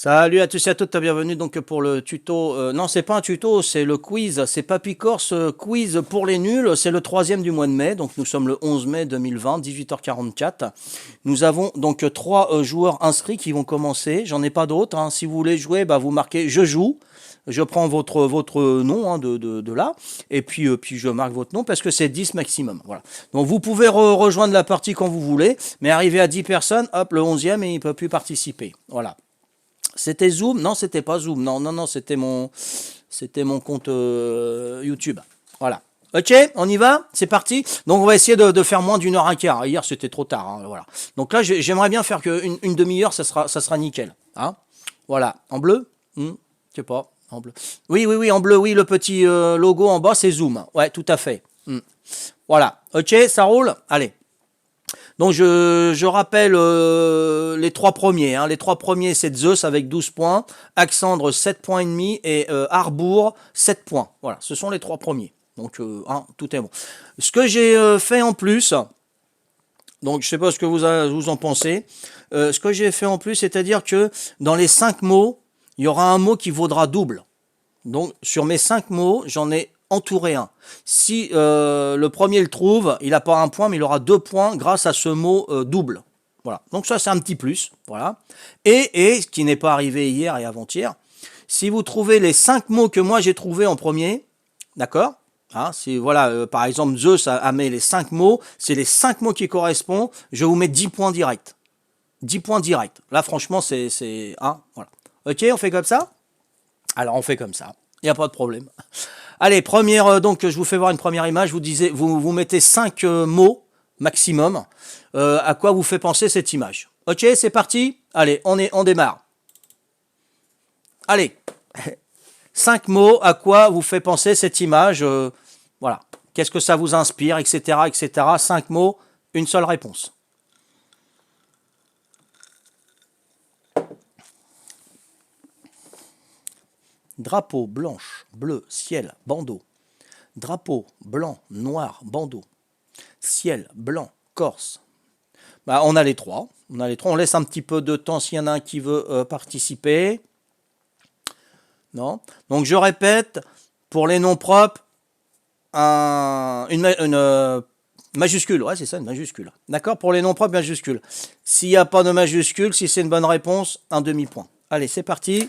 Salut à tous et à toutes, bienvenue donc pour le tuto. Non, c'est pas un tuto, c'est le quiz. C'est Papy Corse quiz pour les nuls. C'est le troisième du mois de mai. Donc nous sommes le 11 mai 2020, 18h44. Nous avons donc trois joueurs inscrits qui vont commencer. J'en ai pas d'autres, hein. Si vous voulez jouer, bah, vous marquez je joue. Je prends votre nom, hein, de là. Et puis je marque votre nom parce que c'est 10 maximum. Voilà. Donc vous pouvez rejoindre la partie quand vous voulez. Mais arrivé à 10 personnes, hop, le 11e et il peut plus participer. Voilà. C'était Zoom? Non, c'était pas Zoom. Non, non, non, c'était mon compte YouTube. Voilà. Ok, on y va? C'est parti. Donc on va essayer de faire moins d'une heure un quart. Hier c'était trop tard. Hein, voilà. Donc là j'aimerais bien faire une demi-heure, ça sera nickel. Hein, voilà. En bleu? Je sais pas. En bleu. Oui, oui, oui, en bleu. Oui, le petit logo en bas c'est Zoom. Ouais, tout à fait. Voilà. Ok, ça roule. Allez. Donc je rappelle les trois premiers. Hein. Les trois premiers, c'est Zeus avec 12 points, Axandre 7 points et demi et Arbour 7 points. Voilà, ce sont les trois premiers. Donc hein, tout est bon. Ce que j'ai fait en plus, donc je sais pas ce que vous en pensez, ce que j'ai fait en plus, c'est-à-dire que dans les 5 mots, il y aura un mot qui vaudra double. Donc sur mes 5 mots, j'en ai entouré un. Si le premier le trouve, il n'a pas un point, mais il aura 2 points grâce à ce mot double. Voilà. Donc ça, c'est un petit plus. Voilà. Et ce qui n'est pas arrivé hier et avant-hier, si vous trouvez les 5 mots que moi j'ai trouvés en premier, d'accord, hein, si voilà, par exemple, Zeus a mis les 5 mots, c'est les 5 mots qui correspondent, je vous mets 10 points directs. 10 points directs. Là, franchement, c'est hein, voilà. Ok, on fait comme ça? Alors, on fait comme ça. Il n'y a pas de problème. Allez, première, donc je vous fais voir une première image. Vous mettez 5 mots maximum. À quoi vous fait penser cette image? Ok, c'est parti. Allez, on démarre. Allez, 5 mots. À quoi vous fait penser cette image? Voilà. Qu'est-ce que ça vous inspire, etc., etc. 5 mots, une seule réponse. Drapeau, blanche, bleu, ciel, bandeau. Drapeau, blanc, noir, bandeau. Ciel, blanc, Corse. Bah, on a les trois. On laisse un petit peu de temps s'il y en a un qui veut participer. Non. Donc je répète, pour les noms propres, une majuscule. Ouais, c'est ça, une majuscule. D'accord? Pour les noms propres, majuscule. S'il n'y a pas de majuscule, si c'est une bonne réponse, un demi-point. Allez, c'est parti.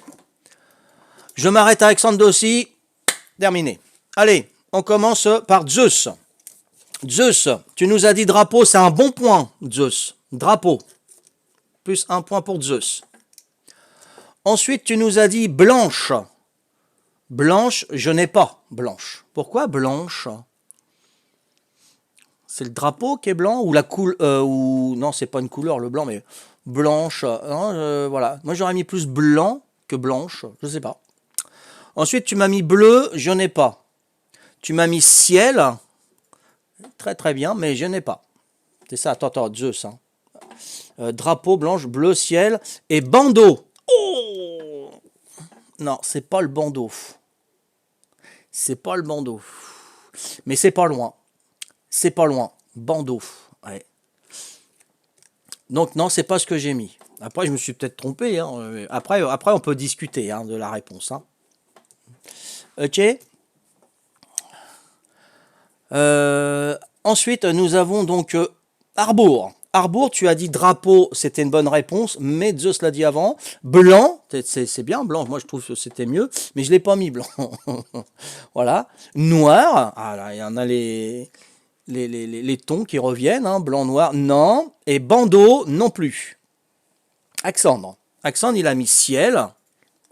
Je m'arrête à Alexandre Dossi. Terminé. Allez, on commence par Zeus. Zeus, tu nous as dit drapeau, c'est un bon point, Zeus. Drapeau. Plus un point pour Zeus. Ensuite, tu nous as dit blanche. Blanche, je n'ai pas blanche. Pourquoi blanche? C'est le drapeau qui est blanc ou la couleur ou non, c'est pas une couleur le blanc, mais blanche. Hein, voilà. Moi, j'aurais mis plus blanc que blanche. Je sais pas. Ensuite, tu m'as mis bleu, je n'ai pas. Tu m'as mis ciel. Très très bien, mais je n'ai pas. C'est ça, attends, Zeus. Hein. Drapeau, blanche, bleu, ciel et bandeau. Oh non, c'est pas le bandeau. C'est pas le bandeau. Mais c'est pas loin. C'est pas loin. Bandeau. Ouais. Donc non, c'est pas ce que j'ai mis. Après, je me suis peut-être trompé. Hein. Après, on peut discuter hein, de la réponse. Hein. Ok. Ensuite, nous avons donc Arbour. Arbour, tu as dit drapeau, c'était une bonne réponse, mais Zeus l'a dit avant. Blanc, c'est bien, blanc, moi je trouve que c'était mieux, mais je ne l'ai pas mis blanc. Voilà. Noir, ah là, il y en a les tons qui reviennent, hein, blanc, noir, non. Et bandeau, non plus. Alexandre. Alexandre, il a mis ciel,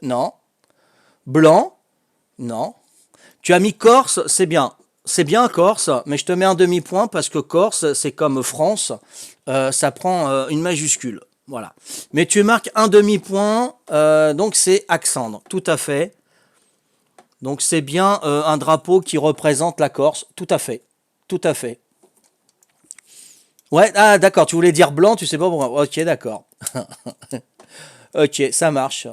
non. Blanc, non. Tu as mis Corse, c'est bien. C'est bien Corse, mais je te mets un demi-point parce que Corse, c'est comme France, ça prend une majuscule. Voilà. Mais tu marques un demi-point, donc c'est Alexandre, tout à fait. Donc c'est bien un drapeau qui représente la Corse, tout à fait. Tout à fait. Ouais, ah d'accord, tu voulais dire blanc, tu sais pas pourquoi. Ok, d'accord. Ok, ça marche.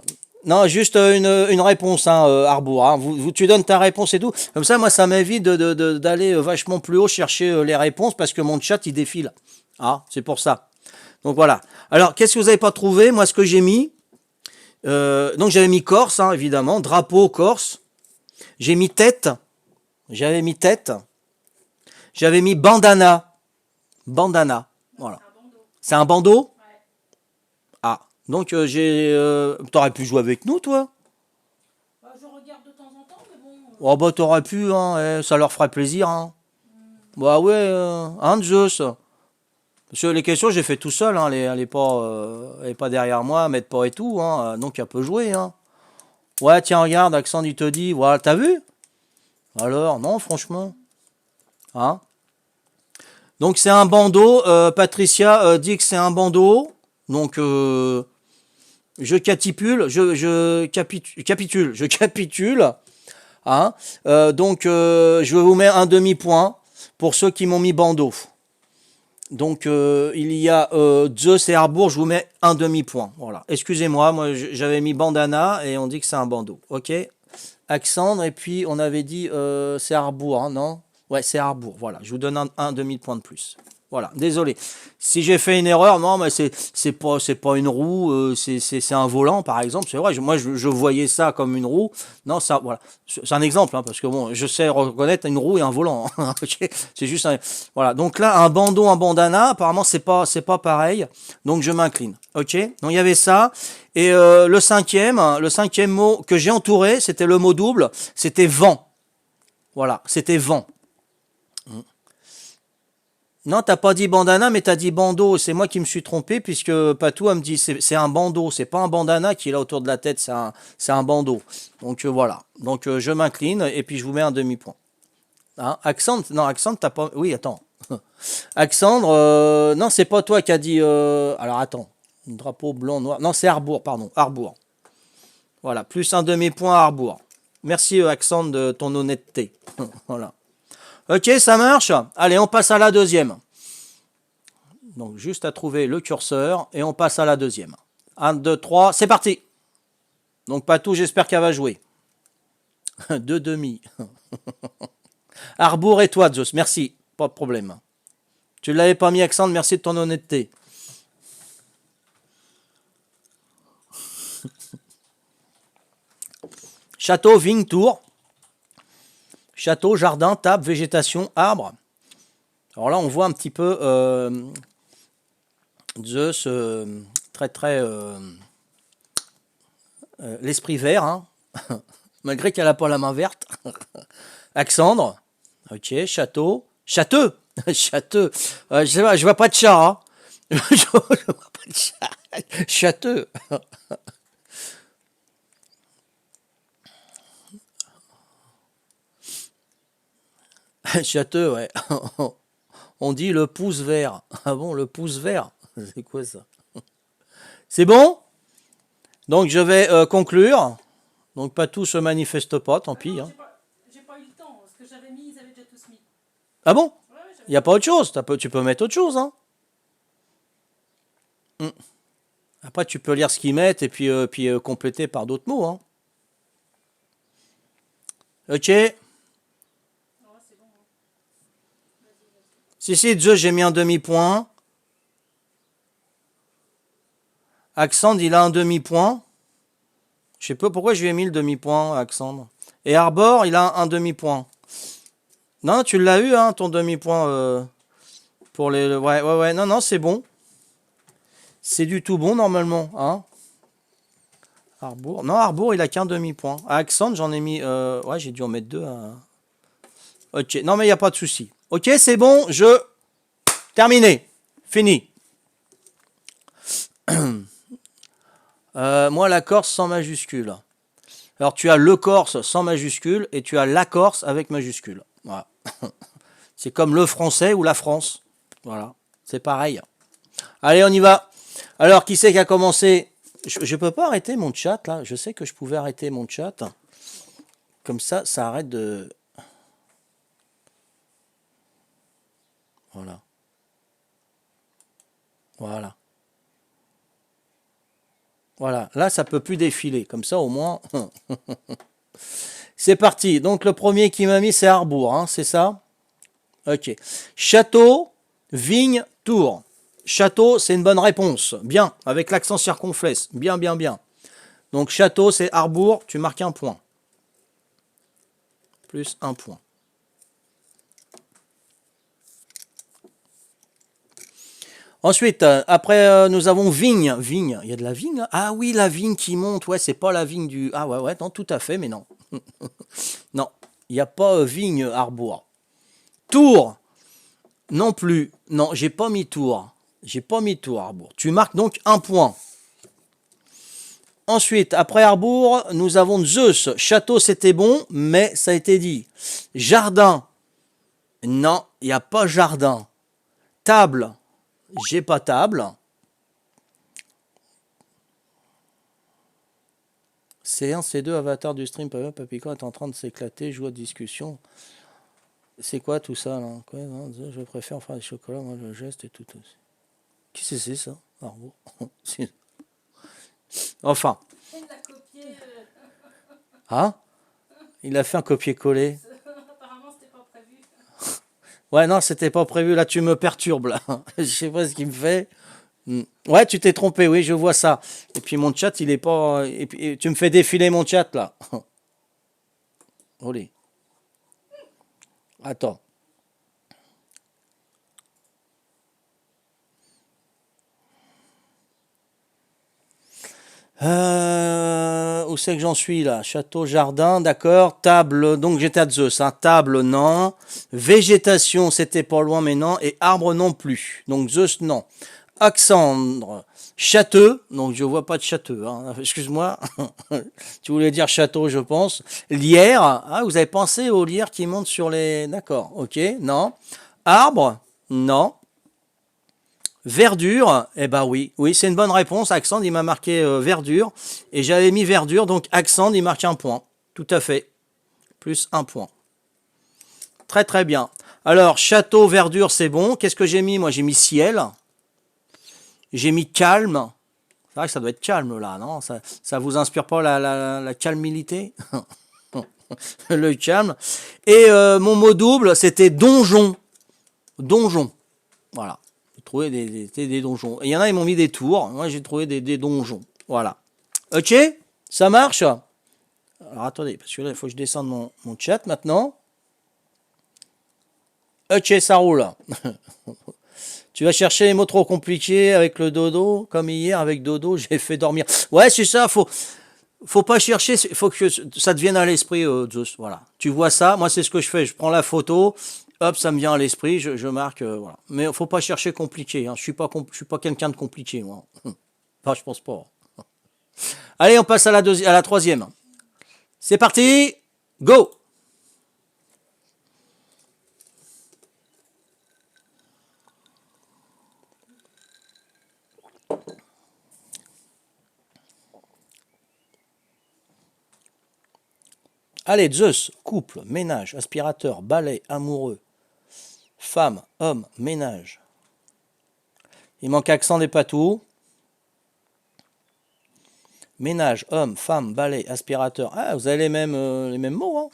Non, juste une réponse, hein, Arbour. Hein. Tu donnes ta réponse et tout. Comme ça, moi, ça m'évite d'aller vachement plus haut chercher les réponses parce que mon chat, il défile. Ah, c'est pour ça. Donc voilà. Alors, qu'est-ce que vous n'avez pas trouvé? Moi, ce que j'ai mis, Donc j'avais mis Corse, hein, évidemment, drapeau Corse. J'ai mis tête. J'avais mis tête. J'avais mis bandana. Bandana. Voilà. C'est un bandeau? Ah. Donc t'aurais pu jouer avec nous, toi? Je regarde de temps en temps, mais bon. Oh bah t'aurais pu, hein, ça leur ferait plaisir, hein. Bah ouais, hein, Zeus. Parce que les questions, j'ai fait tout seul, hein, elle est pas derrière moi, mettre pas et tout, hein, donc elle peut jouer, hein. Ouais, tiens, regarde, Accent, il te dit, voilà, t'as vu? Alors, non, franchement, hein. Donc c'est un bandeau, Patricia dit que c'est un bandeau, donc je capitule, je capitule, hein. Donc je vous mets un demi-point pour ceux qui m'ont mis bandeau. Donc il y a Zeus et Harbour, je vous mets un demi-point. Voilà. Excusez-moi, moi j'avais mis bandana et on dit que c'est un bandeau. Ok. Alexandre, et puis on avait dit c'est Harbour, hein, non? Ouais, c'est Harbour. Voilà, je vous donne un demi-point de plus. Voilà, désolé. Si j'ai fait une erreur, non, mais c'est pas une roue, c'est un volant, par exemple. C'est vrai, moi, je voyais ça comme une roue. Non, ça, voilà. C'est un exemple, hein, parce que bon, je sais reconnaître une roue et un volant. Hein. C'est juste un... Voilà. Donc là, un bandeau, un bandana, apparemment, c'est pas pareil. Donc je m'incline. Ok. Donc il y avait ça. Et le cinquième mot que j'ai entouré, c'était le mot double. C'était vent. Voilà, c'était vent. Non, t'as pas dit bandana, mais t'as dit bandeau. C'est moi qui me suis trompé, puisque Patou, elle me dit c'est un bandeau. C'est pas un bandana qui est là autour de la tête, c'est un bandeau. Donc voilà. Donc je m'incline et puis je vous mets un demi-point. Hein, Accent, non, Accent, t'as pas. Oui, attends. Alexandre, non, c'est pas toi qui as dit. Alors attends. Drapeau blanc, noir. Non, c'est Harbour, pardon. Harbour. Voilà, plus un demi-point à Harbour. Merci, Alexandre, de ton honnêteté. Voilà. Ok, ça marche. Allez, on passe à la deuxième. Donc, juste à trouver le curseur et on passe à la deuxième. 1, 2, 3, c'est parti. Donc, Patou, j'espère qu'elle va jouer. Deux demi. Harbour et toi, Zeus, merci. Pas de problème. Tu ne l'avais pas mis, Alexandre, merci de ton honnêteté. Château, vigne, tour. Château, jardin, table, végétation, arbre. Alors là, on voit un petit peu Zeus, très l'esprit vert, hein. Malgré qu'elle n'a pas la main verte. Alexandre, ok, château, châteux, châteux. Je vois pas de chat, hein. Je vois pas de chat. Châteux. Châteux, ouais. On dit le pouce vert. Ah bon, le pouce vert? C'est quoi ça? C'est bon? Donc je vais conclure. Donc pas tout se manifeste pas, tant pis. Hein. J'ai pas eu le temps. Ce que j'avais mis, ils avaient déjà tous mis. Ah bon? Ouais, Il n'y a pas autre chose? Tu peux mettre autre chose. Hein. Après, tu peux lire ce qu'ils mettent et puis compléter par d'autres mots. Hein. Ok. Si, Zeus, j'ai mis un demi-point. Alexandre, il a un demi-point. Je sais pas pourquoi je lui ai mis le demi-point, Alexandre. Et Arbor, il a un demi-point. Non, tu l'as eu, hein, ton demi-point pour les... Ouais. Non, c'est bon. C'est du tout bon, normalement. Hein. Harbour. Non, Harbour, il a qu'un demi-point. À Alexandre, j'en ai mis... Ouais, j'ai dû en mettre deux. Hein. Ok, non, mais il n'y a pas de souci. Ok, c'est bon, terminé. Fini. Moi, la Corse sans majuscule. Alors, tu as le Corse sans majuscule et tu as la Corse avec majuscule. Voilà. C'est comme le français ou la France. Voilà, c'est pareil. Allez, on y va. Alors, qui c'est qui a commencé? Je peux pas arrêter mon chat, là. Je sais que je pouvais arrêter mon chat. Comme ça arrête de... Voilà. Voilà. Voilà. Là, ça peut plus défiler. Comme ça, au moins... C'est parti. Donc, le premier qui m'a mis, c'est Harbour. Hein, c'est ça? Ok. Château, vigne, tour. Château, c'est une bonne réponse. Bien, avec l'accent circonflexe. Bien. Donc château, c'est Harbour, tu marques un point. Plus un point. Ensuite, après, nous avons vigne. Vigne, il y a de la vigne là? Ah oui, la vigne qui monte. Ouais, c'est pas la vigne du... Ah ouais, non, tout à fait, mais non. Non, il n'y a pas vigne Harbour. Tour, non plus. Non, j'ai pas mis tour. J'ai pas mis tour Harbour. Tu marques donc un point. Ensuite, après Harbour, nous avons Zeus. Château, c'était bon, mais ça a été dit. Jardin. Non, il n'y a pas jardin. Table. J'ai pas table. C1, C2, avatar du stream, Papico est en train de s'éclater, joue à discussion. C'est quoi tout ça là? Quoi, non, je préfère faire des chocolats, moi le geste et tout aussi. Qu'est-ce que c'est ça? Arbour. Enfin. Il l'a copié. Hein? Il a fait un copier-coller. Apparemment, c'était pas prévu. Ouais, non, c'était pas prévu. Là, tu me perturbes, là. Je sais pas ce qu'il me fait. Ouais, tu t'es trompé, oui, je vois ça. Et puis mon chat, il est pas... Et puis, tu me fais défiler mon chat, là. Olé. Attends. Où c'est que j'en suis là? Château, jardin, d'accord. Table, donc j'étais à Zeus. Hein. Table, non. Végétation, c'était pas loin, mais non. Et arbre, non plus. Donc Zeus, non. Alexandre, château. Donc je vois pas de château. Hein. Excuse-moi. Tu voulais dire château, je pense. Lierre. Ah, vous avez pensé aux lierres qui montent sur les... D'accord, ok. Non. Arbre, non. Verdure, eh ben oui, c'est une bonne réponse. Alexandre, il m'a marqué verdure. Et j'avais mis verdure, donc Alexandre, il marque un point. Tout à fait. Plus un point. Très très bien. Alors, château, verdure, c'est bon. Qu'est-ce que j'ai mis? Moi, j'ai mis ciel. J'ai mis calme. C'est vrai que ça doit être calme là, non? Ça vous inspire pas la calmilité? Le calme. Et mon mot double, c'était donjon. Donjon. Voilà. Trouver des donjons. Et il y en a, ils m'ont mis des tours. Moi, j'ai trouvé des donjons. Voilà. Ok? Ça marche? Alors, attendez, parce que là, il faut que je descende mon chat maintenant. Ok, ça roule. Tu vas chercher les mots trop compliqués avec le dodo, comme hier avec dodo, j'ai fait dormir. Ouais, c'est ça, faut pas chercher, il faut que ça te vienne à l'esprit, Zeus. Voilà. Tu vois ça, moi, c'est ce que je fais. Je prends la photo, hop, ça me vient à l'esprit, je marque, voilà. Mais il faut pas chercher compliqué. Hein. Je suis pas quelqu'un de compliqué, moi. Enfin, je pense pas. Allez, on passe à la troisième. C'est parti, go. Allez, Zeus, couple, ménage, aspirateur, balai, amoureux, femme, homme, ménage. Il manque accent des patous. Ménage, homme, femme, balai, aspirateur. Ah, vous avez les mêmes mots, hein?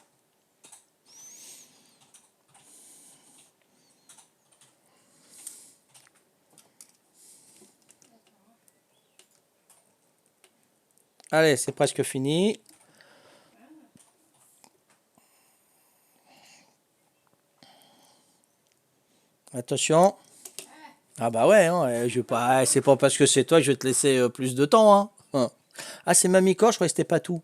Allez, c'est presque fini. Attention. Ah bah ouais, hein, je vais pas, c'est pas parce que c'est toi que je vais te laisser plus de temps. Hein. Ah, c'est Mamie Cor, je croyais que c'était pas tout.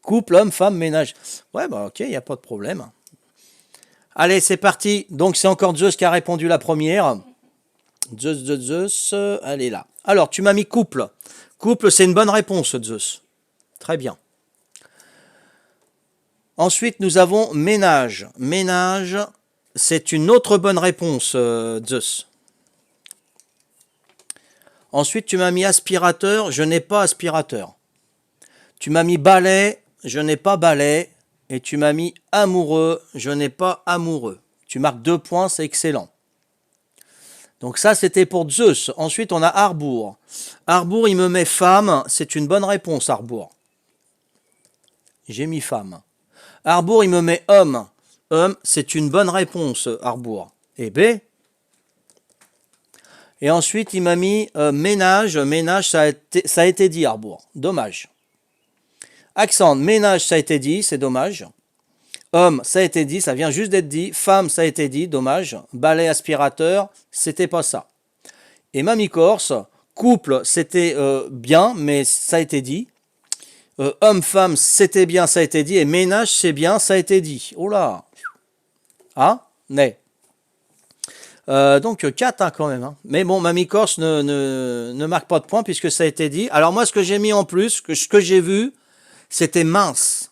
Couple, homme, femme, ménage. Ouais, bah ok, il n'y a pas de problème. Allez, c'est parti. Donc, c'est encore Zeus qui a répondu la première. Zeus, elle est là. Alors, tu m'as mis couple. Couple, c'est une bonne réponse, Zeus. Très bien. Ensuite, nous avons ménage. Ménage, c'est une autre bonne réponse, Zeus. Ensuite, tu m'as mis aspirateur, je n'ai pas aspirateur. Tu m'as mis balai, je n'ai pas balai. Et tu m'as mis amoureux, je n'ai pas amoureux. Tu marques 2 points, c'est excellent. Donc ça, c'était pour Zeus. Ensuite, on a Harbour. Harbour, il me met femme, c'est une bonne réponse, Harbour. J'ai mis femme. Harbour, il me met homme. Homme, c'est une bonne réponse, Harbour. Et B. Et ensuite, il m'a mis ménage. Ménage, ça a été dit, Arbour. Dommage. Accent, ménage, ça a été dit, c'est dommage. Homme, ça a été dit, ça vient juste d'être dit. Femme, ça a été dit, dommage. Balai, aspirateur, c'était pas ça. Et Mamie Corse, couple, c'était bien, mais ça a été dit. Homme, femme, c'était bien, ça a été dit. Et ménage, c'est bien, ça a été dit. Oh là. Ah, né. Donc 4 hein, quand même. Hein. Mais bon, Mamie Corse ne marque pas de points puisque ça a été dit. Alors moi, ce que j'ai mis en plus, ce que j'ai vu, c'était mince.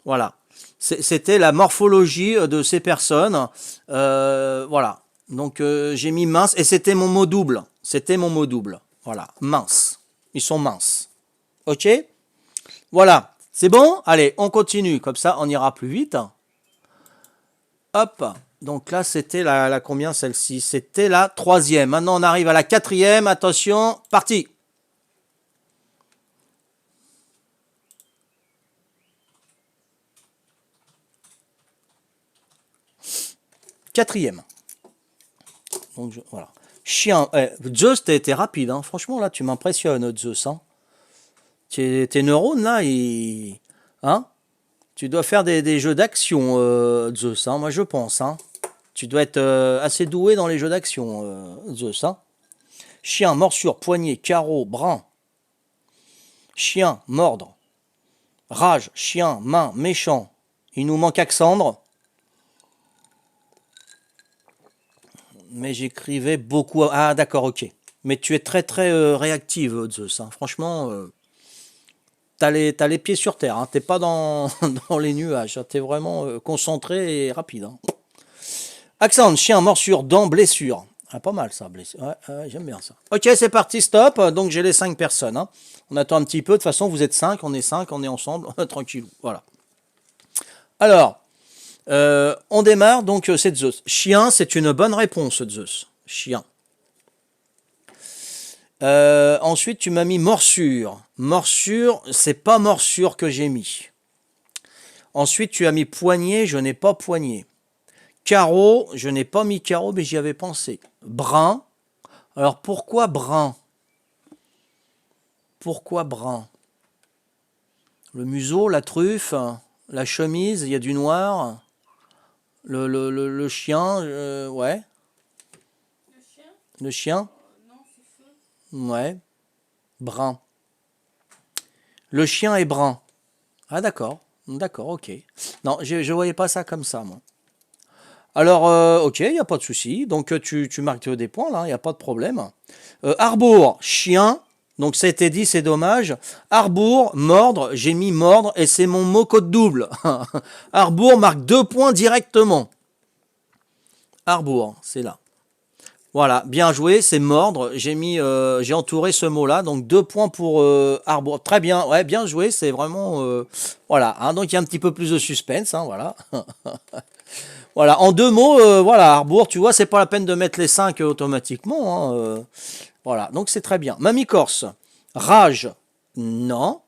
Voilà. C'était la morphologie de ces personnes. Voilà. Donc j'ai mis mince et c'était mon mot double. C'était mon mot double. Voilà. Mince. Ils sont minces. Ok? Voilà. C'est bon? Allez, on continue. Comme ça, on ira plus vite. Hop. Donc là, c'était la combien celle-ci? C'était la 3e. Maintenant, on arrive à la 4e. Attention, parti. Quatrième. Donc, voilà. Chien. Zeus, t'as été rapide. Hein. Franchement, là, tu m'impressionnes, Zeus. Hein. Tes neurones, là, hein? Tu dois faire des jeux d'action, Zeus. Hein. Moi, je pense. Hein. Tu dois être assez doué dans les jeux d'action, Zeus. Hein. Chien, morsure, poignet, carreau, brin. Chien, mordre. Rage, chien, main, méchant. Il nous manque Alexandre. Mais j'écrivais beaucoup. Ah, d'accord, ok. Mais tu es très, très réactive, Zeus. Hein. Franchement, t'as les pieds sur terre. Hein. T'es pas dans les nuages. Hein. T'es vraiment concentré et rapide. Hein. Accent, chien, morsure, dent, blessure. Ah, pas mal ça, blessure. Ouais, j'aime bien ça. Ok, c'est parti, stop. Donc j'ai les 5 personnes. Hein. On attend un petit peu. De toute façon, vous êtes 5, on est ensemble. Tranquille. Voilà. Alors. On démarre, donc c'est Zeus. Chien, c'est une bonne réponse, Zeus. Chien. Ensuite, tu m'as mis morsure. Morsure, c'est pas morsure que j'ai mis. Ensuite, tu as mis poignet, je n'ai pas poignet. Carreau, je n'ai pas mis carreau, mais j'y avais pensé. Brun. Alors, pourquoi brun? Pourquoi brun? Le museau, la truffe, la chemise, il y a du noir. Le chien, ouais. Le chien? Le chien, Non, c'est feu. ouais. Brun. Le chien est brun. Ah d'accord, d'accord, ok. Non, je ne voyais pas ça comme ça, moi. Alors, ok, il n'y a pas de souci. Donc, tu marques des points, là, il n'y a pas de problème. Arbour, chien. Donc, ça a été dit, c'est dommage. Arbour, mordre, j'ai mis mordre, et c'est mon mot code double. Arbour marque 2 points directement. Arbour, c'est là. Voilà, bien joué, c'est mordre. J'ai entouré ce mot-là, donc 2 points pour Arbour. Très bien, ouais, bien joué, c'est vraiment, voilà. Hein, donc il y a un petit peu plus de suspense, hein, voilà. Voilà, en 2 mots, voilà, Arbour, tu vois, c'est pas la peine de mettre les 5 automatiquement. Hein, voilà, donc c'est très bien. Mamie Corse, rage, non.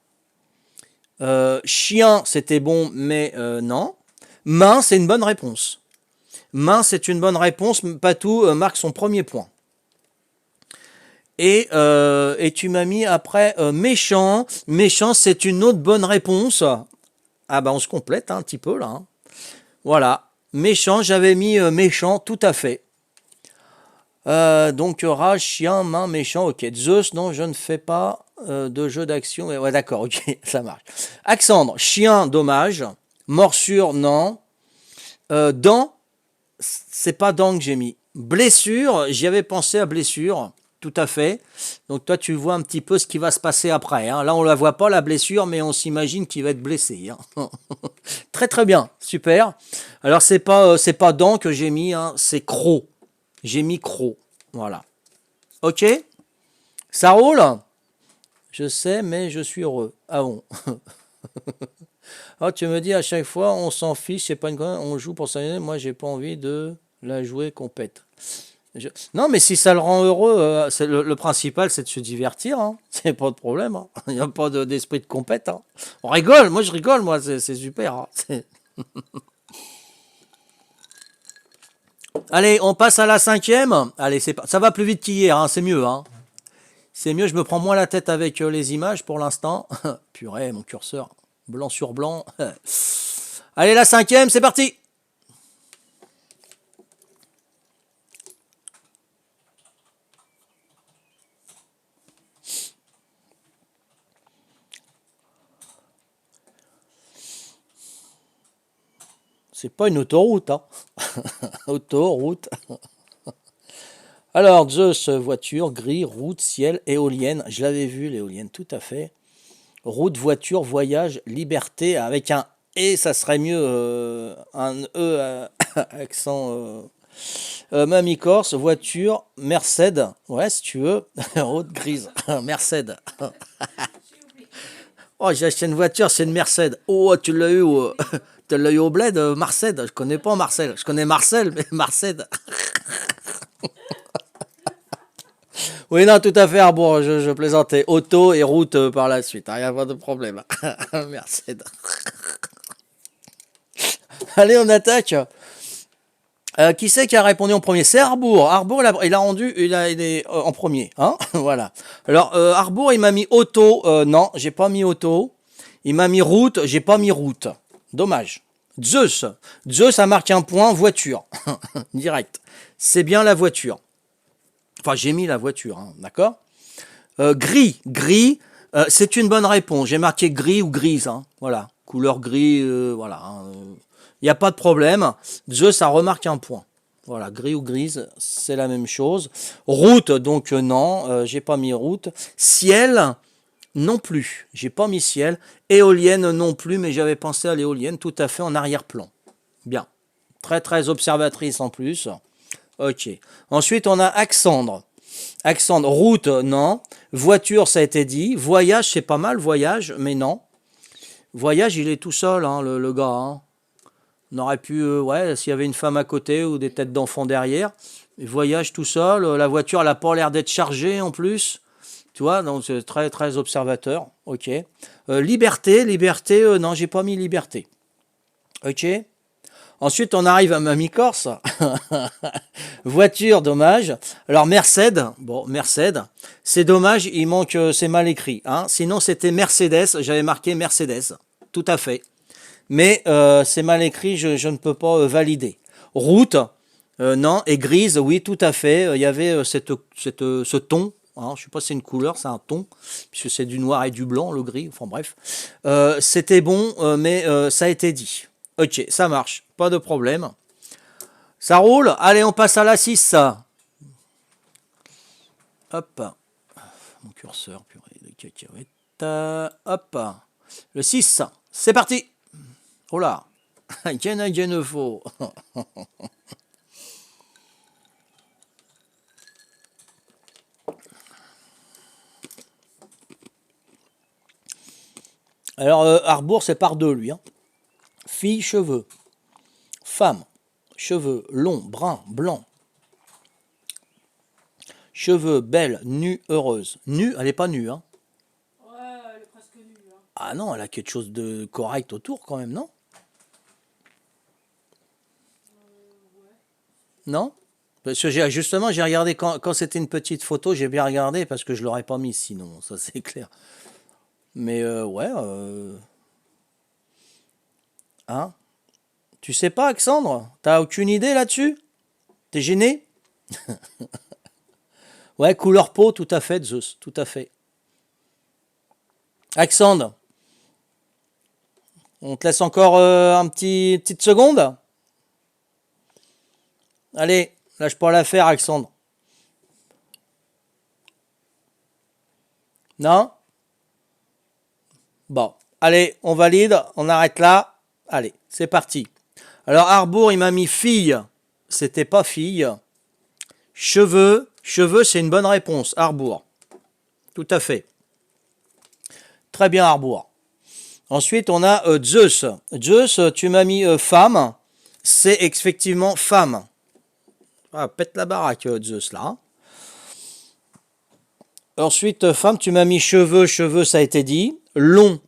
Chien, c'était bon, mais non. Main, c'est une bonne réponse. Main, c'est une bonne réponse. Patou marque son premier point. Et tu m'as mis après méchant. Méchant, c'est une autre bonne réponse. Ah bah on se complète hein, un petit peu là. Hein. Voilà. Méchant, j'avais mis méchant, tout à fait. Donc rage, chien, main, méchant, ok. Zeus, non, je ne fais pas de jeu d'action. Ouais, d'accord, ok, ça marche. Alexandre, chien, dommage. Morsure, non. Dent, c'est pas dent que j'ai mis. Blessure, j'y avais pensé à blessure, tout à fait. Donc toi, tu vois un petit peu ce qui va se passer après. Hein. Là, on la voit pas, la blessure, mais on s'imagine qu'il va être blessé. Hein. Très très bien, super. Alors, c'est pas dent que j'ai mis, hein, c'est croc. J'ai mis croc, voilà. Ok? Ça roule? Je sais, mais je suis heureux. Ah bon? Ah, tu me dis à chaque fois, on s'en fiche, c'est pas une connerie, on joue pour s'amuser. Moi, j'ai pas envie de la jouer compète. Non, mais si ça le rend heureux, le principal, c'est de se divertir. Hein. C'est pas de problème. Hein. Il n'y a pas d'esprit de compète. Hein. On rigole. Moi, je rigole. Moi, c'est super. Hein. Allez, on passe à la cinquième. Allez, ça va plus vite qu'hier, hein, c'est mieux. Hein. C'est mieux, je me prends moins la tête avec les images pour l'instant. Purée, mon curseur, blanc sur blanc. Allez, la cinquième, c'est parti. C'est pas une autoroute, hein. Autoroute. Alors, Zeus, voiture, gris, route, ciel, éolienne. Je l'avais vu, l'éolienne, tout à fait. Route, voiture, voyage, liberté, avec un et, ça serait mieux un E accent Mamie Corse, voiture, Mercedes. Ouais, si tu veux. Route grise, Mercedes. Oh, j'ai acheté une voiture, c'est une Mercedes. Oh, tu l'as eu, tu l'as eu au bled, Marcel. Je connais pas Marcel. Je connais Marcel, mais Marcel. Oui, non, tout à fait, Arbour, je plaisantais. Auto et route par la suite, il n'y a pas de problème. Mercedes. Allez, on attaque. Qui c'est qui a répondu en premier? C'est Arbour. Arbour, il a rendu, il est en premier. Hein. Voilà. Alors, Arbour, il m'a mis auto. Non, j'ai pas mis auto. Il m'a mis route. J'ai pas mis route. Dommage. Zeus. Zeus a marqué un point. Voiture. Direct. C'est bien la voiture. Enfin, j'ai mis la voiture. Hein, d'accord. Gris. Gris. C'est une bonne réponse. J'ai marqué gris ou grise. Hein, voilà. Couleur gris. Voilà. Hein, il n'y a pas de problème. Zeus, ça remarque un point. Voilà, gris ou grise, c'est la même chose. Route, donc non, j'ai pas mis route. Ciel, non plus, j'ai pas mis ciel. Éolienne non plus, mais j'avais pensé à l'éolienne tout à fait en arrière-plan. Bien, très très observatrice en plus. Ok. Ensuite, on a Axandre. Axandre, route, non. Voiture, ça a été dit. Voyage, c'est pas mal, voyage, mais non. Voyage, il est tout seul, hein, le gars, hein. On aurait pu, ouais, s'il y avait une femme à côté ou des têtes d'enfants derrière. Il voyage tout seul. La voiture, elle n'a pas l'air d'être chargée en plus. Tu vois, donc c'est très, très observateur. Ok. Liberté, non, j'ai pas mis liberté. Ok. Ensuite, on arrive à Mamie Corse. Voiture, dommage. Alors, Mercedes. Bon, Mercedes. C'est dommage, il manque, c'est mal écrit. Hein. Sinon, c'était Mercedes. J'avais marqué Mercedes. Tout à fait. Mais c'est mal écrit, je ne peux pas valider. Route, non. Et grise, oui, tout à fait. Il y avait ce ton. Hein, je ne sais pas si c'est une couleur, c'est un ton, puisque c'est du noir et du blanc, le gris. Enfin bref. C'était bon, mais ça a été dit. Ok, ça marche. Pas de problème. Ça roule. Allez, on passe à la 6. Hop. Mon curseur, purée de cacahuètes. Hop. Le 6. C'est parti. Oh là, faux. Alors, Arbour, c'est par deux, lui. Hein. Fille, cheveux. Femme, cheveux longs, bruns, blancs. Cheveux, belle, nue, heureuse. Nue, elle n'est pas nue. Hein. Ouais, elle est presque nue. Hein. Ah non, elle a quelque chose de correct autour quand même, non? Ouais. Non? Parce que justement, j'ai regardé quand c'était une petite photo, j'ai bien regardé parce que je l'aurais pas mis sinon, ça c'est clair. Mais ouais. Hein? Tu sais pas, Alexandre? T'as aucune idée là-dessus? T'es gêné? Ouais, couleur peau, tout à fait, Zeus, tout à fait. Alexandre, on te laisse encore petite seconde? Allez, lâche pas l'affaire, Alexandre. Non? Bon, allez, on valide, on arrête là. Allez, c'est parti. Alors, Arbour, il m'a mis fille. C'était pas fille. Cheveux, c'est une bonne réponse, Arbour. Tout à fait. Très bien, Arbour. Ensuite, on a Zeus. Zeus, tu m'as mis femme. C'est effectivement femme. Ah, pète la baraque, Zeus, là. Hein. Ensuite, femme, tu m'as mis cheveux. Cheveux, ça a été dit. Long,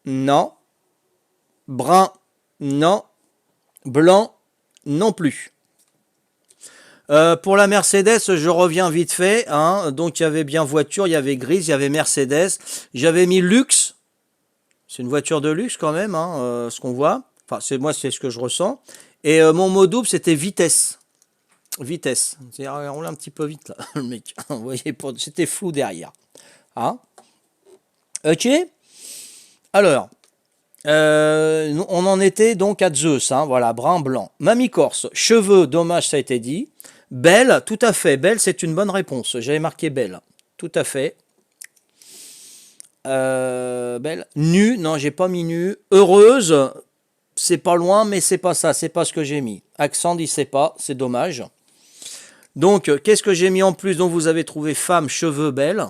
non. Brun, non. Blanc, non plus. Pour la Mercedes, je reviens vite fait, hein. Donc, il y avait bien voiture, il y avait grise, il y avait Mercedes. J'avais mis luxe. C'est une voiture de luxe quand même, hein, ce qu'on voit. Enfin, c'est moi, c'est ce que je ressens. Et mon mot double, c'était vitesse. Vitesse. C'est-à-dire, il roule un petit peu vite, là, le mec. Vous voyez pas, c'était flou derrière. Hein. Ok. Alors, on en était donc à Zeus, hein, voilà, brun, blanc. Mamie Corse, cheveux, dommage, ça a été dit. Belle, tout à fait. Belle, c'est une bonne réponse. J'avais marqué belle. Tout à fait. Belle. Nu, non, j'ai pas mis nu. Heureuse, c'est pas loin, mais c'est pas ça, c'est pas ce que j'ai mis. Accent dit c'est pas, c'est dommage. Donc, qu'est-ce que j'ai mis en plus dont vous avez trouvé femme, cheveux, belle?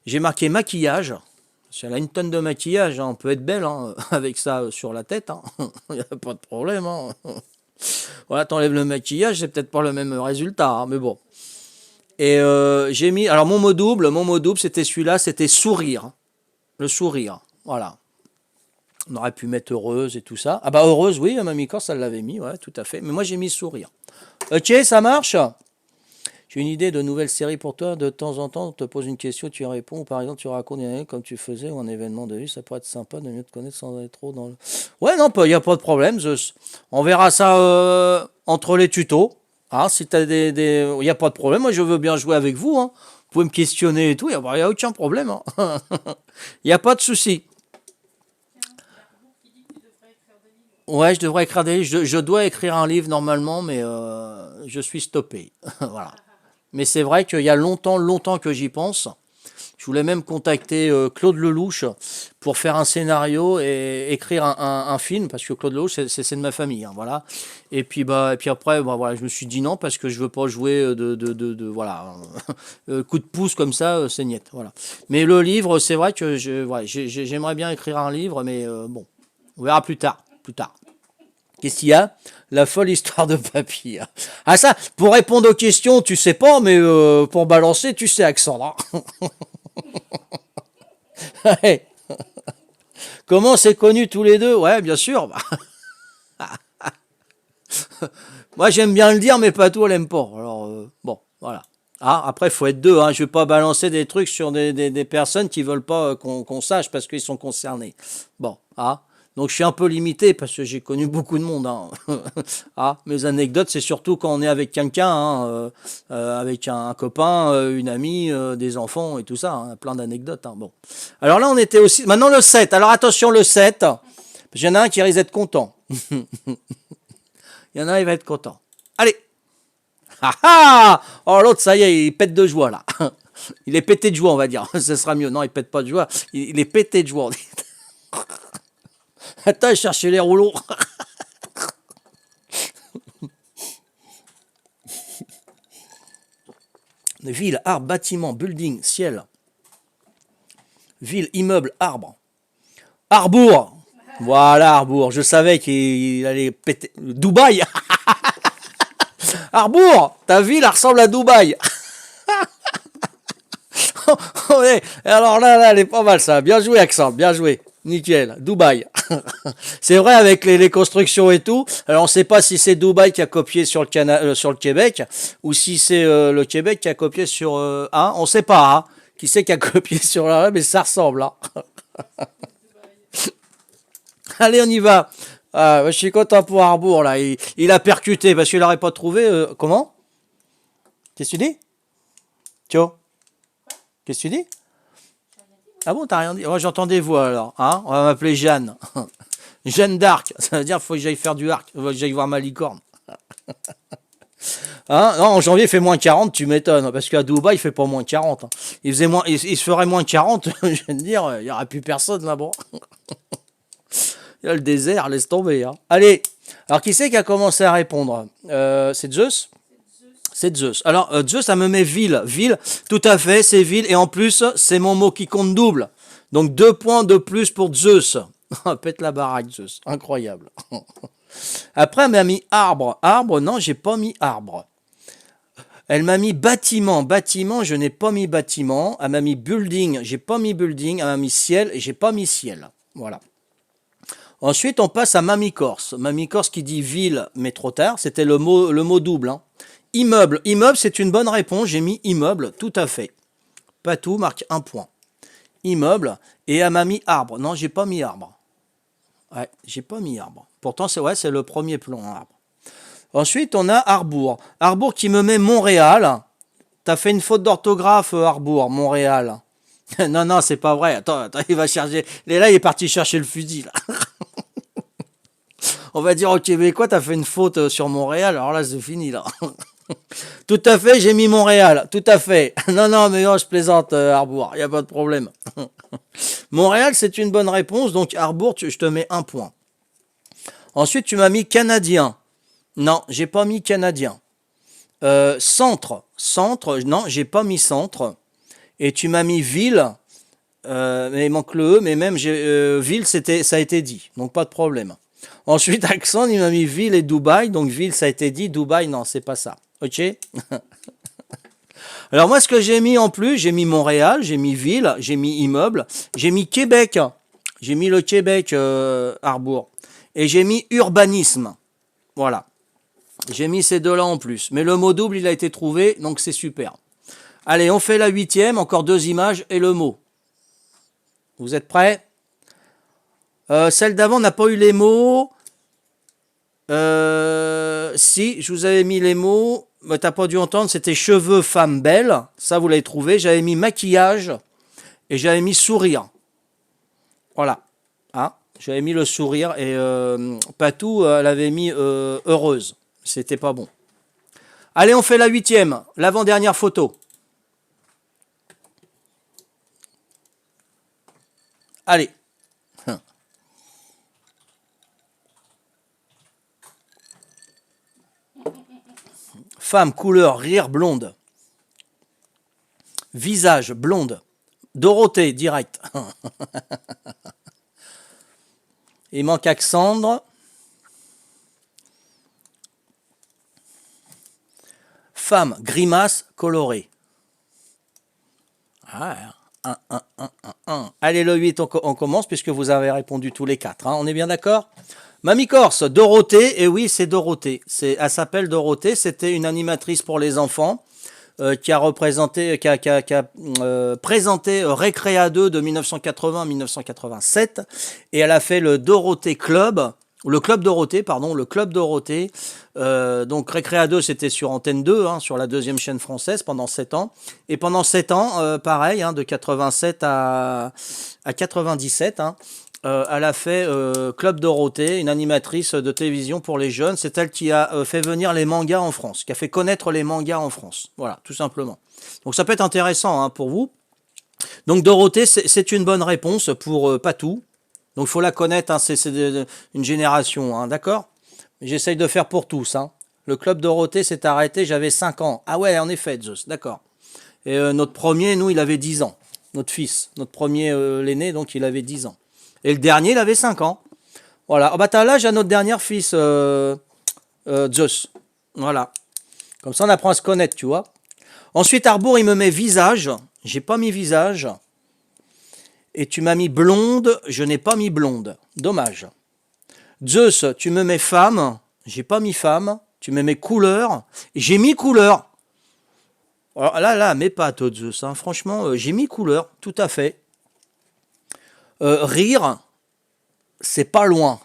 J'ai marqué maquillage. Elle a une tonne de maquillage, hein. On peut être belle hein, avec ça sur la tête. Hein. Il n'y a pas de problème. Hein. Voilà, t'enlèves le maquillage, c'est peut-être pas le même résultat, hein, mais bon. Et j'ai mis. Alors, mon mot double, c'était celui-là, c'était sourire. Le sourire. Voilà. On aurait pu mettre heureuse et tout ça. Ah bah heureuse, oui, Mamie Corse, elle l'avait mis, ouais, tout à fait. Mais moi, j'ai mis sourire. Ok, ça marche? J'ai une idée de nouvelle série pour toi. De temps en temps, on te pose une question, tu y réponds. Ou par exemple, tu racontes une année comme tu faisais ou un événement de vie. Ça pourrait être sympa de mieux te connaître sans aller trop dans le... Ouais, non, il n'y a pas de problème, Zeus. On verra ça entre les tutos. Ah, si t'as il n'y a pas de problème. Moi, je veux bien jouer avec vous. Hein. Vous pouvez me questionner et tout. Il n'y a aucun problème. Hein. Il n'y a pas de souci. Ouais, je devrais écrire des livres. Je dois écrire un livre normalement, mais je suis stoppé. Voilà. Mais c'est vrai qu'il y a longtemps, longtemps que j'y pense. Je voulais même contacter Claude Lelouch pour faire un scénario et écrire un film, parce que Claude Lelouch, c'est de ma famille. Hein, voilà. Et puis, après, voilà, je me suis dit non, parce que je veux pas jouer voilà, coup de pouce comme ça, c'est niet. Voilà. Mais le livre, c'est vrai que j'aimerais bien écrire un livre, mais bon, on verra plus tard. Plus tard. Qu'est-ce qu'il y a? La folle histoire de papy. Ah ça, pour répondre aux questions, tu sais pas, mais pour balancer, tu sais, Alexandre. Ouais. Comment c'est connu tous les deux? Ouais, bien sûr. Moi, j'aime bien le dire, mais pas tout, elle aime pas. Alors, bon, voilà. Ah, après, il faut être deux. Hein. Je ne vais pas balancer des trucs sur des personnes qui veulent pas qu'on sache parce qu'ils sont concernés. Bon, ah. Donc, je suis un peu limité parce que j'ai connu beaucoup de monde. Hein. Ah, mes anecdotes, c'est surtout quand on est avec quelqu'un, hein, avec un copain, une amie, des enfants et tout ça. Hein, plein d'anecdotes. Hein. Bon. Alors là, on était aussi... Maintenant, le 7. Alors, attention, le 7. Il y en a un qui risque d'être content. Il y en a un, il va être content. Allez. Ah ah. Oh, l'autre, ça y est, il pète de joie, là. Il est pété de joie, on va dire. Ce sera mieux. Non, il pète pas de joie. Il est pété de joie. Attends, chercher les rouleaux. Ville, arbre, bâtiment, building, ciel. Ville, immeuble, arbre. Arbour. Voilà, Arbour. Je savais qu'il allait péter. Dubaï. Arbour. Ta ville, elle ressemble à Dubaï. Ouais. Alors là, elle est pas mal ça. Bien joué, accent. Bien joué. Nickel. Dubaï. C'est vrai avec les constructions et tout. Alors on ne sait pas si c'est Dubaï qui a copié sur le Québec ou si c'est le Québec qui a copié sur... hein, on ne sait pas. Hein, qui c'est qui a copié sur là, mais ça ressemble. Hein. Allez, on y va. Ah, je suis content pour Arbour là. Il a percuté parce qu'il n'aurait pas trouvé. Comment? Qu'est-ce que tu dis? Tio? Qu'est-ce que tu dis? Ah bon, t'as rien dit? Moi j'entends des voix alors. Hein, on va m'appeler Jeanne. Jeanne d'Arc. Ça veut dire qu'il faut que j'aille faire du arc. Il faut que j'aille voir ma licorne. Hein, non, en janvier il fait moins 40, tu m'étonnes. Parce qu'à Dubaï il fait pas moins 40. Hein. Il faisait moins, il se ferait moins 40. Je vais te dire, il n'y aurait plus personne là-bas. Il y a le désert, laisse tomber. Hein. Allez, alors qui c'est qui a commencé à répondre? C'est Zeus? C'est Zeus. Alors, Zeus, ça me met ville. Ville, tout à fait, c'est ville. Et en plus, c'est mon mot qui compte double. Donc, 2 points de plus pour Zeus. Pète la baraque, Zeus. Incroyable. Après, elle m'a mis arbre. Arbre, non, j'ai pas mis arbre. Elle m'a mis bâtiment. Bâtiment, je n'ai pas mis bâtiment. Elle m'a mis building. J'ai pas mis building. Elle m'a mis ciel. Et j'ai pas mis ciel. Voilà. Ensuite, on passe à Mamie Corse. Mamie Corse qui dit ville, mais trop tard. C'était le mot double. Hein. Immeuble. Immeuble, c'est une bonne réponse. J'ai mis immeuble, tout à fait. Patou marque un point. Immeuble. Et elle m'a mis arbre. Non, j'ai pas mis arbre. Ouais, j'ai pas mis arbre. Pourtant, c'est ouais, c'est le premier plan, arbre. Ensuite, on a Arbour. Arbour qui me met Montréal. T'as fait une faute d'orthographe, Arbour, Montréal. Non, non, c'est pas vrai. Attends, il va chercher. Et là, il est parti chercher le fusil, là. On va dire au Québécois, t'as fait une faute sur Montréal. Alors là, c'est fini, là. Tout à fait, j'ai mis Montréal. Tout à fait. Non, non, mais non, je plaisante, Arbour. Il n'y a pas de problème. Montréal, c'est une bonne réponse. Donc, Arbour, je te mets un point. Ensuite, tu m'as mis Canadien. Non, j'ai pas mis Canadien. Centre. Centre, non, j'ai pas mis centre. Et tu m'as mis ville. Mais il manque le E, mais même ville, ça a été dit. Donc, pas de problème. Ensuite, accent, il m'a mis ville et Dubaï. Donc, ville, ça a été dit. Dubaï, non, c'est pas ça. Ok. Alors, moi, ce que j'ai mis en plus, j'ai mis Montréal, j'ai mis ville, j'ai mis immeuble, j'ai mis Québec. J'ai mis le Québec, Arbour. Et j'ai mis urbanisme. Voilà. J'ai mis ces deux-là en plus. Mais le mot double, il a été trouvé, donc c'est super. Allez, on fait la 8e. Encore 2 images et le mot. Vous êtes prêts? Celle d'avant n'a pas eu les mots. Si, je vous avais mis les mots. Mais t'as pas dû entendre, c'était cheveux femme belle. Ça, vous l'avez trouvé. J'avais mis maquillage et j'avais mis sourire. Voilà. Hein, j'avais mis le sourire et Patou, elle avait mis heureuse. C'était pas bon. Allez, on fait la 8e. L'avant-dernière photo. Allez. Femme, couleur, rire, blonde. Visage, blonde. Dorothée, direct. Il manque Alexandre. Femme, grimace, colorée. Ah, allez, le 8, on commence puisque vous avez répondu tous les 4. Hein, on est bien d'accord? Mamie Corse, Dorothée, et oui, c'est Dorothée. Elle s'appelle Dorothée, c'était une animatrice pour les enfants qui a présenté Récréa 2 de 1980 à 1987. Et elle a fait le Dorothée Club. Le Club Dorothée, pardon, le Club Dorothée. Donc Récréa 2, c'était sur Antenne 2, hein, sur la 2e chaîne française pendant 7 ans. Et pendant 7 ans, pareil, hein, de 87 à 97, hein, elle a fait Club Dorothée, une animatrice de télévision pour les jeunes. C'est elle qui a fait venir les mangas en France, qui a fait connaître les mangas en France. Voilà, tout simplement. Donc ça peut être intéressant hein, pour vous. Donc Dorothée, c'est une bonne réponse pour Patou. Donc il faut la connaître, hein, c'est une génération, hein, d'accord? J'essaye de faire pour tous. Hein. Le Club Dorothée s'est arrêté, j'avais 5 ans. Ah ouais, en effet, Zeus, d'accord. Et notre premier, nous, il avait 10 ans. Notre fils, notre premier, l'aîné, donc il avait 10 ans. Et le dernier, il avait 5 ans. Voilà. Oh, bah t'as l'âge à notre dernier fils, Zeus. Voilà. Comme ça, on apprend à se connaître, tu vois. Ensuite, Arbour, il me met visage. J'ai pas mis visage. Et tu m'as mis blonde, je n'ai pas mis blonde. Dommage. Zeus, tu me mets femme, j'ai pas mis femme. Tu me mets couleur, j'ai mis couleur. Alors là, mets pas toi, Zeus. Hein. Franchement, j'ai mis couleur, tout à fait. Rire, c'est pas loin,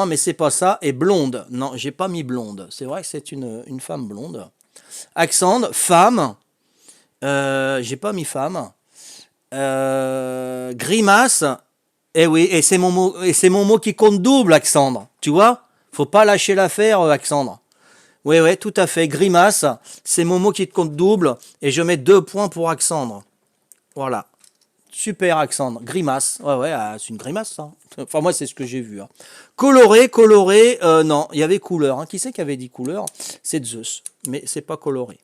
mais c'est pas ça. Et blonde, non, j'ai pas mis blonde. C'est vrai que c'est une femme blonde. Accent, femme, j'ai pas mis femme. Grimace, eh oui, et c'est mon mot qui compte double, Alexandre. Tu vois? Faut pas lâcher l'affaire, Alexandre. Oui, oui, tout à fait. Grimace, c'est mon mot qui compte double, et je mets 2 points pour Alexandre. Voilà. Super, Alexandre. Grimace. Ouais, ouais, c'est une grimace, ça. Enfin, moi, c'est ce que j'ai vu. Hein. Coloré, non, il y avait couleur. Hein. Qui c'est qui avait dit couleur? C'est Zeus, mais c'est pas coloré.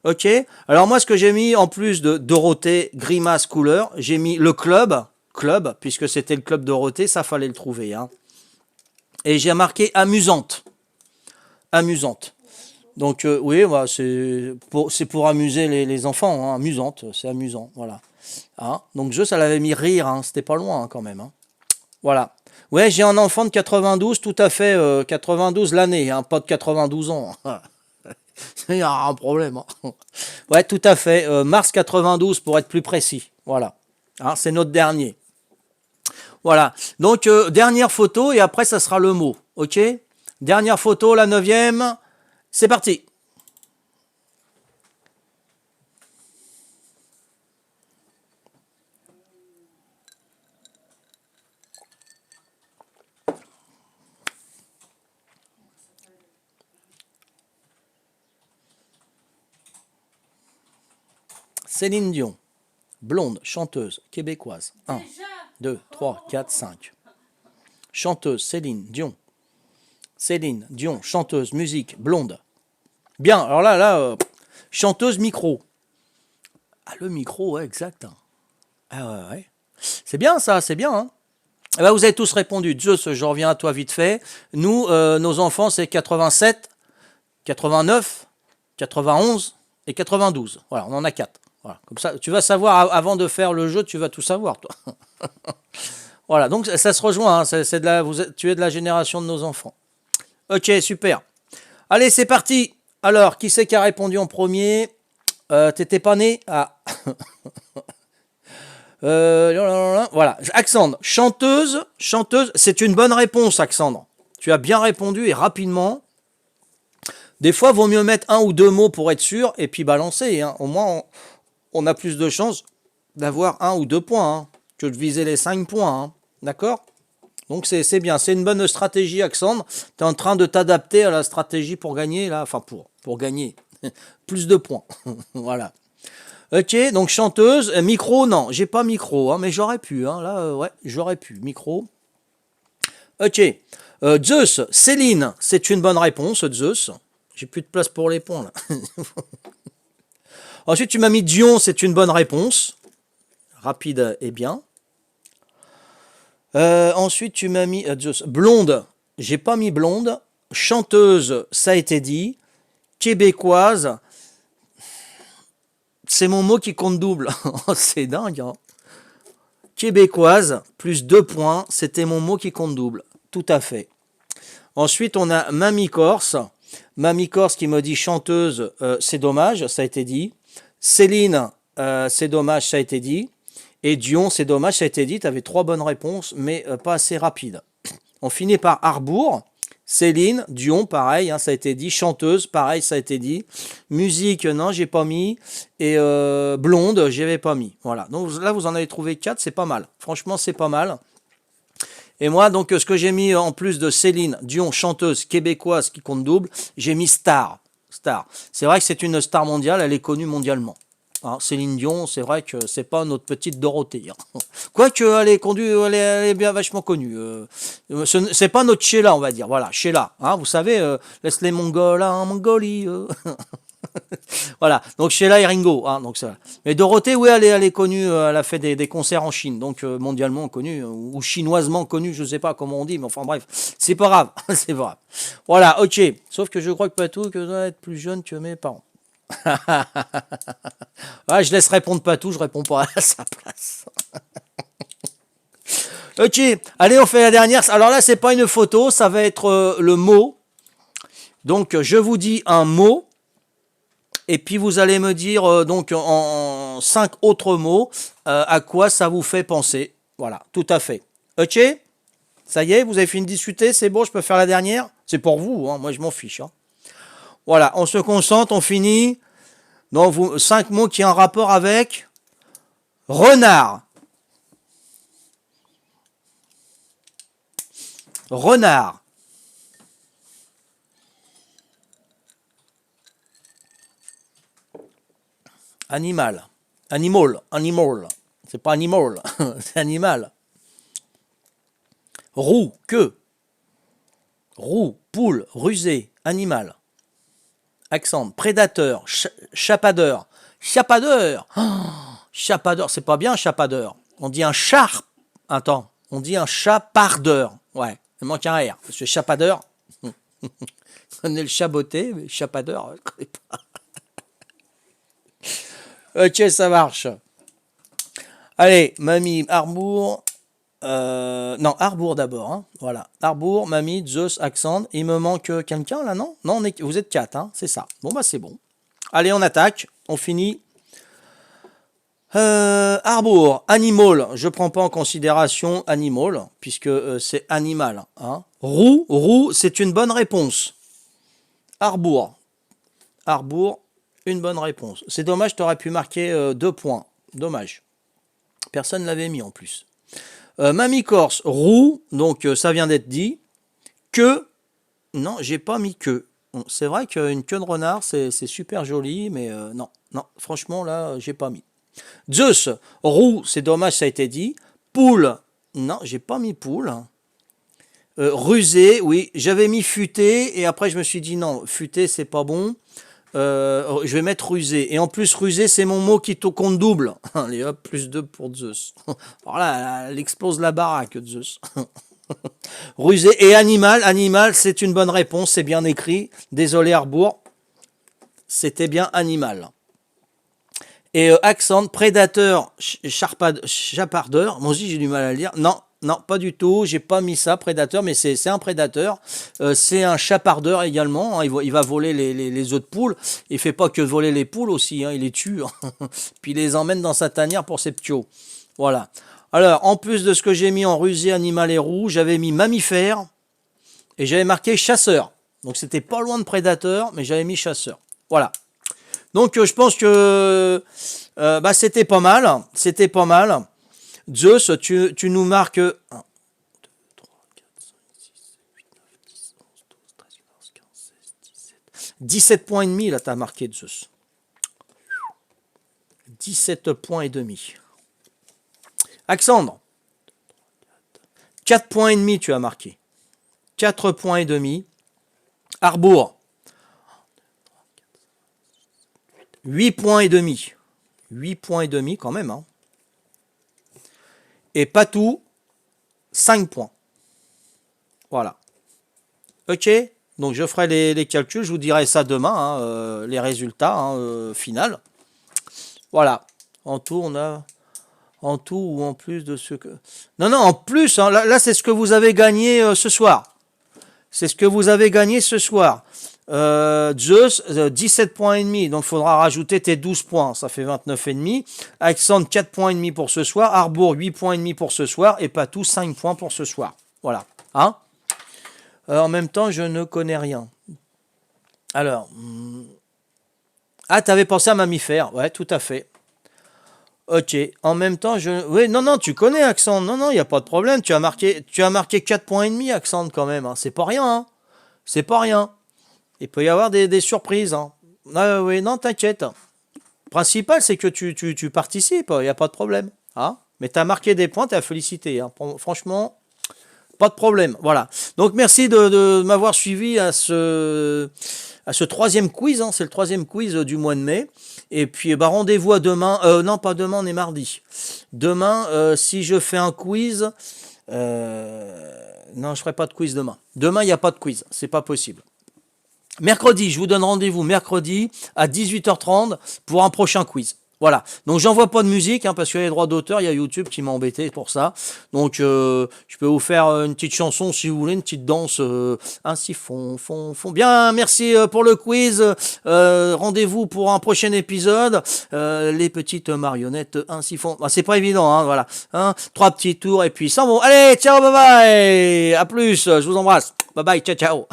Ok, alors moi ce que j'ai mis en plus de Dorothée, grimace, couleur, j'ai mis le club, puisque c'était le club Dorothée, ça fallait le trouver. Hein. Et j'ai marqué amusante. Amusante. Donc oui, voilà, c'est pour amuser les enfants, hein. Amusante, c'est amusant, voilà. Hein. Donc ça l'avait mis rire, hein. C'était pas loin hein, quand même. Hein. Voilà. Ouais, j'ai un enfant de 92, tout à fait, 92 l'année, hein, pas de 92 ans. Il y a un problème. Hein. Ouais, tout à fait. Mars 92 pour être plus précis. Voilà. Hein, c'est notre dernier. Voilà. Donc, dernière photo et après, ça sera le mot. OK? Dernière photo, la 9e. C'est parti. Céline Dion, blonde, chanteuse, québécoise. 1, 2, 3, 4, 5. Chanteuse, Céline Dion. Céline Dion, chanteuse, musique, blonde. Bien, alors là, chanteuse, micro. Ah, le micro, ouais, exact. Ah ouais, ouais. C'est bien ça, c'est bien. Hein. Eh ben, vous avez tous répondu. Zeus, je reviens à toi vite fait. Nous, nos enfants, c'est 87, 89, 91 et 92. Voilà, on en a 4. Voilà. Comme ça, tu vas savoir, avant de faire le jeu, tu vas tout savoir, toi. Voilà, donc ça se rejoint. Hein, tu es de la génération de nos enfants. Ok, super. Allez, c'est parti. Alors, qui c'est qui a répondu en premier? T'étais pas né? Ah. Voilà, Alexandre, chanteuse, c'est une bonne réponse, Alexandre. Tu as bien répondu et rapidement. Des fois, vaut mieux mettre un ou deux mots pour être sûr et puis balancer. Hein. Au moins, on a plus de chances d'avoir un ou deux points hein, que de viser les 5 points. Hein. D'accord? Donc, c'est bien. C'est une bonne stratégie, Alexandre. Tu es en train de t'adapter à la stratégie pour gagner, là. Enfin, pour gagner. Plus de points. Voilà. Ok, donc chanteuse. Micro, non, j'ai pas micro, hein, mais j'aurais pu. Hein, là, ouais, j'aurais pu. Micro. Ok. Zeus, Céline, c'est une bonne réponse, Zeus. J'ai plus de place pour les points, là. Ensuite, tu m'as mis Dion, c'est une bonne réponse. Rapide et bien. Ensuite, tu m'as mis Zeus. Blonde, j'ai pas mis blonde. Chanteuse, ça a été dit. Québécoise, c'est mon mot qui compte double. C'est dingue, hein. Québécoise, plus 2 points, c'était mon mot qui compte double. Tout à fait. Ensuite, on a Mamie Corse. Mamie Corse qui me dit chanteuse, c'est dommage, ça a été dit. Céline, c'est dommage, ça a été dit. Et Dion, c'est dommage, ça a été dit. Tu avais 3 bonnes réponses, mais pas assez rapides. On finit par Arbour. Céline, Dion, pareil, hein, ça a été dit. Chanteuse, pareil, ça a été dit. Musique, non, j'ai pas mis. Et blonde, j'y avais pas mis. Voilà. Donc là, vous en avez trouvé 4, c'est pas mal. Franchement, c'est pas mal. Et moi, donc, ce que j'ai mis en plus de Céline, Dion, chanteuse québécoise qui compte double, j'ai mis star. Star. C'est vrai que c'est une star mondiale, elle est connue mondialement. Hein, Céline Dion, c'est vrai que c'est pas notre petite Dorothée. Hein. Quoique, elle est bien vachement connue. C'est pas notre Sheila, on va dire. Voilà, Sheila. Hein, vous savez, laisse les Mongols en Mongolie. Voilà, donc Sheila et Ringo. Hein, donc ça. Mais Dorothée, oui, elle est connue. Elle a fait des concerts en Chine, donc mondialement connue, ou chinoisement connue, je sais pas comment on dit, mais enfin bref, c'est pas grave. C'est pas grave. Voilà, ok. Sauf que je crois que Patou, que doit être plus jeune que mes parents. Ouais, je laisse répondre Patou, je réponds pas à sa place. Ok, allez, on fait la dernière. Alors là, c'est pas une photo, ça va être le mot. Donc, je vous dis un mot. Et puis, vous allez me dire, donc, en 5 autres mots, à quoi ça vous fait penser. Voilà, tout à fait. Ok? Ça y est, vous avez fini de discuter, c'est bon, je peux faire la dernière? C'est pour vous, hein, moi je m'en fiche. Hein. Voilà, on se concentre, on finit. Donc, 5 mots qui ont un rapport avec renard. Renard. Animal. Animal. C'est pas animal, c'est animal. Roux, queue. Roux, poule, rusé, animal. Accent, prédateur, chapadeur. Chapadeur. Oh, chapadeur, c'est pas bien chapadeur. On dit un char. Attends, on dit un chapardeur. Ouais, il manque un R. Parce que chapadeur, on connaît le chaboté, mais chapadeur, je connais pas. Ok, ça marche. Allez, Mamie Arbour. Non, Harbour d'abord. Hein. Voilà. Harbour, Mamie, Zeus, Accent. Il me manque quelqu'un là, non? Non, vous êtes 4, hein, c'est ça. Bon, bah c'est bon. Allez, on attaque. On finit. Harbour, Animal. Je prends pas en considération Animal, puisque c'est animal. Hein. Roux, c'est une bonne réponse. Harbour. Harbour, une bonne réponse. C'est dommage, tu aurais pu marquer 2 points. Dommage. Personne ne l'avait mis en plus. Mamie Corse, roux, donc ça vient d'être dit. Que, non, j'ai pas mis que. Bon, c'est vrai qu'une queue de renard, c'est super joli, mais non, franchement, là, j'ai pas mis. Zeus, roux, c'est dommage, ça a été dit. Poule, non, j'ai pas mis poule. Rusé, oui, j'avais mis futé, et après je me suis dit non, futé, c'est pas bon. Je vais mettre rusé. Et en plus, rusé, c'est mon mot qui compte double. Allez hop, plus 2 pour Zeus. Alors là, elle explose la baraque, Zeus. Rusé et animal. Animal, c'est une bonne réponse, c'est bien écrit. Désolé, Harbour. C'était bien animal. Et accent, prédateur, chapardeur. Moi aussi, j'ai du mal à le dire. Non, pas du tout. J'ai pas mis ça, prédateur, mais c'est un prédateur. C'est un chapardeur également. Hein. Il va voler les œufs de poule. Il fait pas que voler les poules aussi. Hein. Il les tue. Hein. Puis il les emmène dans sa tanière pour ses ptios. Voilà. Alors, en plus de ce que j'ai mis en rusé, animal et roux, j'avais mis mammifère. Et j'avais marqué chasseur. Donc, c'était pas loin de prédateur, mais j'avais mis chasseur. Voilà. Donc, je pense que c'était pas mal. C'était pas mal. Zeus, tu nous marques 1, 2, 3, 4, 5, 6, 7, 8, 9, 10, 11, 12, 13, 14, 15, 16, 17. 17 points et demi, là, tu as marqué Zeus. 17 points et demi. Alexandre, 4 points et demi, tu as marqué. 4 points et demi. Harbour, 8 points et demi. 8 points et demi quand même. Hein. Et Patou, 5 points. Voilà. Ok. Donc je ferai les calculs. Je vous dirai ça demain. Hein, les résultats final. Voilà. En tout, on a... En tout ou en plus de ce que... Non, en plus. Hein, là c'est ce que vous avez gagné ce soir. C'est ce que vous avez gagné ce soir. Zeus, 17 points et demi, donc il faudra rajouter tes 12 points, ça fait 29 et demi. Alexandre, 4 points et demi pour ce soir. Harbour, 8 points et demi pour ce soir. Et Patou, 5 points pour ce soir. Voilà. Hein en même temps, je ne connais rien. Alors. Ah, t'avais pensé à mammifère. Ouais, tout à fait. Ok. En même temps, oui, non, tu connais, Alexandre. Non, il n'y a pas de problème. Tu as marqué 4 points et demi, Alexandre, quand même. Hein. C'est pas rien. Hein. C'est pas rien. Il peut y avoir des surprises. Hein. Ah, oui, non, t'inquiète. Le principal, c'est que tu participes. Il n'y a pas de problème. Hein. Mais tu as marqué des points, tu as félicité. Hein. Franchement, pas de problème. Voilà. Donc, merci de m'avoir suivi à ce 3e quiz. Hein. C'est le 3e quiz du mois de mai. Et puis, rendez-vous à demain. Non, pas demain, on est mardi. Demain, si je fais un quiz... non, je ferai pas de quiz demain. Demain, il n'y a pas de quiz. C'est pas possible. Mercredi, je vous donne rendez-vous mercredi à 18h30 pour un prochain quiz. Voilà. Donc, j'envoie pas de musique, hein, parce qu'il y a les droits d'auteur, il y a YouTube qui m'a embêté pour ça. Donc, je peux vous faire une petite chanson si vous voulez, une petite danse. Ainsi font. Bien, merci pour le quiz. Rendez-vous pour un prochain épisode. Les petites marionnettes ainsi font. C'est pas évident, hein, voilà. 3 petits tours et puis ça bon. Allez, ciao, bye bye. À plus, je vous embrasse. Bye bye, ciao.